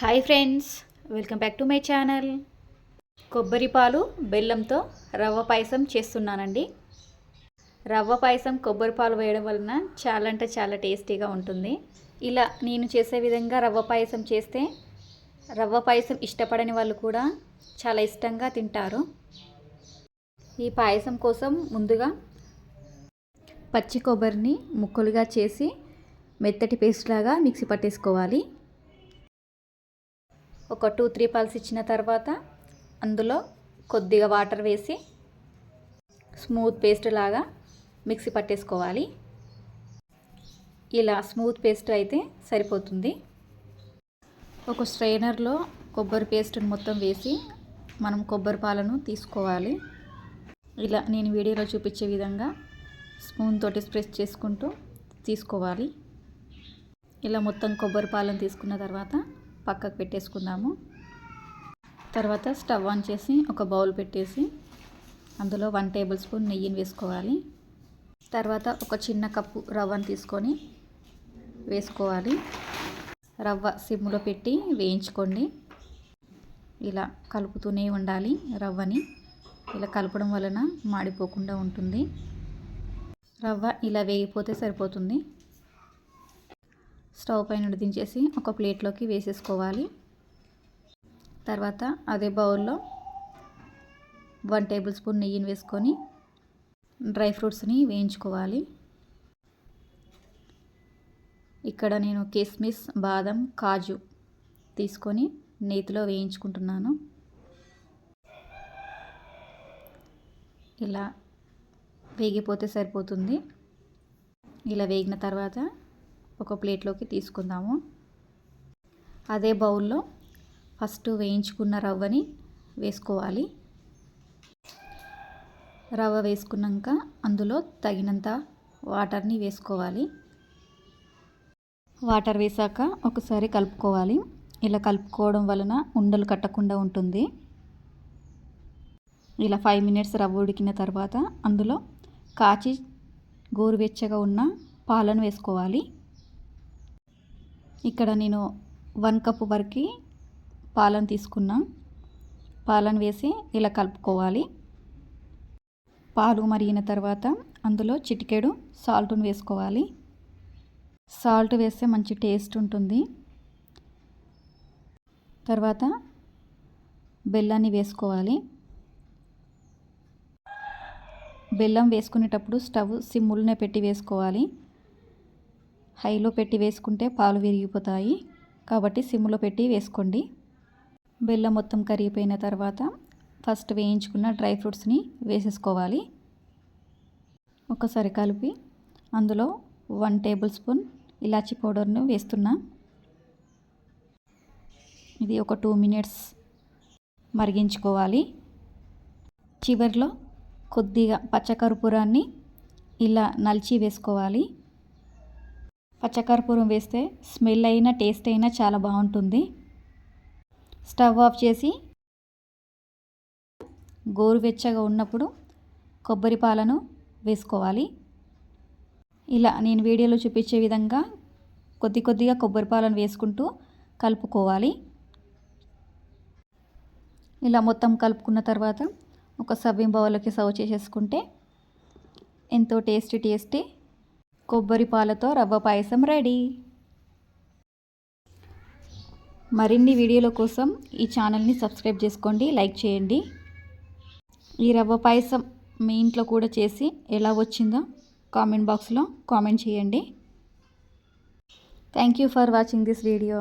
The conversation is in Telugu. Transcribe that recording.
Hi friends, welcome back to my channel. కొబ్బరి పాలు బెల్లంతో రవ్వ పాయసం చేస్తున్నానండి. రవ్వ పాయసం కొబ్బరి పాలు వేయడం వలన చాలా అంటే చాలా టేస్టీగా ఉంటుంది. ఇలా నేను చేసే విధంగా రవ్వ పాయసం చేస్తే రవ్వ పాయసం ఇష్టపడని వాళ్ళు కూడా చాలా ఇష్టంగా తింటారు. ఈ పాయసం కోసం ముందుగా పచ్చి కొబ్బరిని ముక్కలుగా చేసి మెత్తటి పేస్ట్ లాగా మిక్సీ పట్టేసుకోవాలి. ఒక 2-3 పల్స్ ఇచ్చిన తర్వాత అందులో కొద్దిగా వాటర్ వేసి స్మూత్ పేస్ట్ లాగా మిక్సీ పట్టేసుకోవాలి. ఇలా స్మూత్ పేస్ట్ అయితే సరిపోతుంది. ఒక స్ట్రైనర్లో కొబ్బరి పేస్ట్ని మొత్తం వేసి మనం కొబ్బరి పాలను తీసుకోవాలి. ఇలా నేను వీడియోలో చూపించే విధంగా స్పూన్ తోటి ప్రెస్ చేసుకుంటూ తీసుకోవాలి. ఇలా మొత్తం కొబ్బరి పాలను తీసుకున్న తర్వాత పక్కకు పెట్టేసుకుందాము. తర్వాత స్టవ్ ఆన్ చేసి ఒక బౌల్ పెట్టేసి అందులో 1 టేబుల్ స్పూన్ నెయ్యిని వేసుకోవాలి. తర్వాత ఒక చిన్న కప్పు రవ్వను తీసుకొని వేసుకోవాలి. రవ్వ సిమ్లో పెట్టి వేయించుకోండి. ఇలా కలుపుతూనే ఉండాలి. రవ్వని ఇలా కలపడం వలన మాడిపోకుండా ఉంటుంది. రవ్వ ఇలా వేగిపోతే సరిపోతుంది. స్టవ్ పైన దించేసి ఒక ప్లేట్లోకి వేసేసుకోవాలి. తర్వాత అదే బౌల్లో 1 టేబుల్ స్పూన్ నెయ్యిని వేసుకొని డ్రై ఫ్రూట్స్ని వేయించుకోవాలి. ఇక్కడ నేను కిస్మిస్, బాదం, కాజు తీసుకొని నేతిలో వేయించుకుంటున్నాను. ఇలా వేగిపోతే సరిపోతుంది. ఇలా వేగిన తర్వాత ఒక ప్లేట్లోకి తీసుకుందాము. అదే బౌల్లో ఫస్ట్ వేయించుకున్న రవ్వని వేసుకోవాలి. రవ్వ వేసుకున్నాక అందులో తగినంత వాటర్ని వేసుకోవాలి. వాటర్ వేసాక ఒకసారి కలుపుకోవాలి. ఇలా కలుపుకోవడం వలన ఉండలు కట్టకుండా ఉంటుంది. ఇలా 5 మినిట్స్ రవ్వ ఉడికిన తర్వాత అందులో కాచి గోరువెచ్చగా ఉన్న పాలను వేసుకోవాలి. ఇక్కడ నేను 1 కప్పు వరకు పాలను తీసుకున్నా. పాలను వేసి ఇలా కలుపుకోవాలి. పాలు మరిగిన తర్వాత అందులో చిటికెడు సాల్ట్ని వేసుకోవాలి. సాల్ట్ వేస్తే మంచి టేస్ట్ ఉంటుంది. తర్వాత బెల్లాన్ని వేసుకోవాలి. బెల్లం వేసుకునేటప్పుడు స్టవ్ సిమ్ములనే పెట్టి వేసుకోవాలి. హైలో పెట్టి వేసుకుంటే పాలు విరిగిపోతాయి. కాబట్టి సిమ్లో పెట్టి వేసుకోండి. బెల్లం మొత్తం కరిగిపోయిన తర్వాత ఫస్ట్ వేయించుకున్న డ్రై ఫ్రూట్స్ని వేసేసుకోవాలి. ఒకసారి కలిపి అందులో 1 టేబుల్ స్పూన్ ఇలాచీ పౌడర్ను వేస్తున్నా. ఇది ఒక 2 మినిట్స్ మరిగించుకోవాలి. చివరిలో కొద్దిగా పచ్చకర్పూరాన్ని ఇలా నలిచి వేసుకోవాలి. పచ్చకర్పూరం వేస్తే స్మెల్ అయినా టేస్ట్ అయినా చాలా బాగుంటుంది. స్టవ్ ఆఫ్ చేసి గోరువెచ్చగా ఉన్నప్పుడు కొబ్బరి పాలను వేసుకోవాలి. ఇలా నేను వీడియోలో చూపించే విధంగా కొద్దిగా కొబ్బరి పాలను వేసుకుంటూ కలుపుకోవాలి. ఇలా మొత్తం కలుపుకున్న తర్వాత ఒక సర్వింగ్ బౌల్లోకి సర్వ్ చేసేసుకుంటే ఎంతో టేస్టీ కొబ్బరి పాలతో రవ్వ పాయసం రెడీ. మరిన్ని వీడియోల కోసం ఈ ఛానల్ని సబ్స్క్రైబ్ చేసుకోండి, లైక్ చేయండి. ఈ రవ్వ పాయసం మీ ఇంట్లో కూడా చేసి ఎలా వచ్చిందో కామెంట్ బాక్స్లో కామెంట్ చేయండి. Thank you for watching this video.